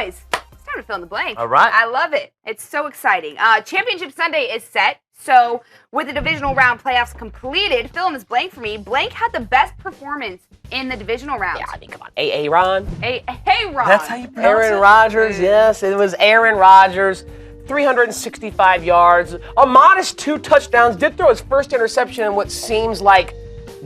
boys, it's time to fill in the blank. All right. I love it. It's so exciting. Championship Sunday is set. So with the divisional round playoffs completed, fill in this blank for me. Blank had the best performance in the divisional round. Yeah, I mean, come on. Aaron. Hey, Ron. That's how you pronounce Aaron it? Rodgers, yes. It was Aaron Rodgers. 365 yards, a modest 2 touchdowns, did throw his first interception in what seems like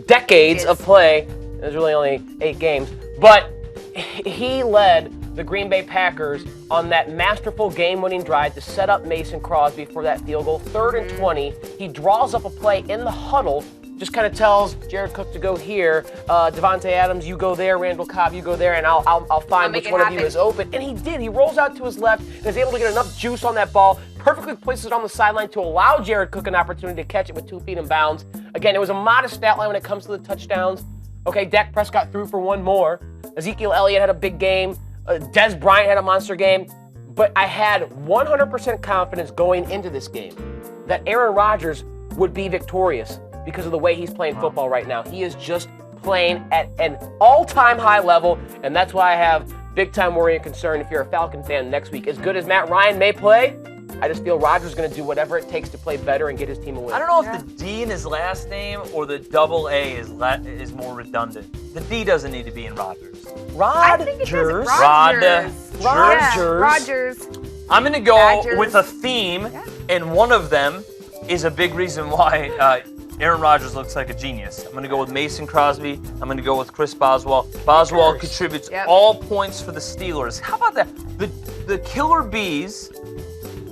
decades of play. There's really only 8 games. But he led the Green Bay Packers on that masterful game-winning drive to set up Mason Crosby for that field goal. 3rd and 20. He draws up a play in the huddle, just kind of tells Jared Cook to go here, Devontae Adams, you go there, Randall Cobb, you go there, and I'll find which one of you is open. And he did. He rolls out to his left and is able to get enough juice on that ball, perfectly places it on the sideline to allow Jared Cook an opportunity to catch it with 2 feet in bounds. Again, it was a modest stat line when it comes to the touchdowns. Okay, Dak Prescott threw for 1 more. Ezekiel Elliott had a big game. Dez Bryant had a monster game. But I had 100% confidence going into this game that Aaron Rodgers would be victorious because of the way he's playing football right now. He is just playing at an all-time high level, and that's why I have big-time worry and concern if you're a Falcon fan next week. As good as Matt Ryan may play, I just feel Rodgers is going to do whatever it takes to play better and get his team a win. I don't know if the D in his last name or the double A is more redundant. The D doesn't need to be in Rodgers. I think it says Rodgers. Rodgers. I'm going to go Badgers. with a theme, and one of them is a big reason why Aaron Rodgers looks like a genius. I'm going to go with Mason Crosby. I'm going to go with Chris Boswell. Boswell contributes all points for the Steelers. How about that? The Killer Bees,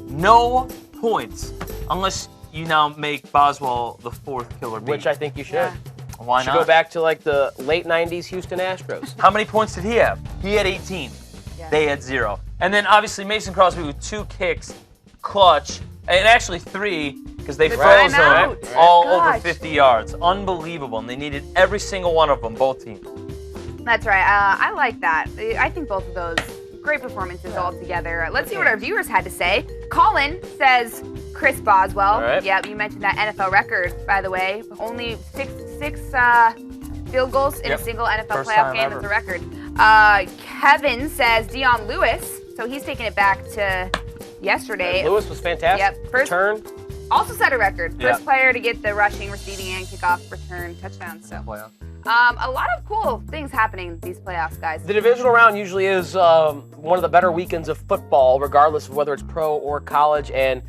no points unless you now make Boswell the 4th Killer Bee. Which I think you should. Yeah. Why not? Go back to like the late 90s Houston Astros. How many points did he have? He had 18. Yeah. They had 0. And then obviously Mason Crosby with 2 kicks, clutch, and actually 3 because they froze him all over 50 yards. Unbelievable. And they needed every single one of them, both teams. That's right. I like that. I think both of those great performances all together. Let's see what our viewers had to say. Colin says Chris Boswell. All right. Yep, you mentioned that NFL record, by the way. Only six field goals in a single NFL First playoff time game. ever. That's a record. Kevin says Dion Lewis. So he's taking it back to yesterday. Lewis was fantastic. Yep. First Return. Also set a record. First Yeah. player to get the rushing, receiving, and kickoff return touchdowns. So a lot of cool things happening these playoffs, guys. The divisional round usually is one of the better weekends of football, regardless of whether it's pro or college, and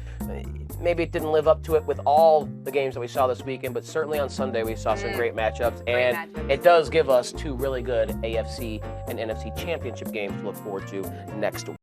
maybe it didn't live up to it with all the games that we saw this weekend, but certainly on Sunday we saw some great matchups, and it does give us 2 really good AFC and NFC championship games to look forward to next week.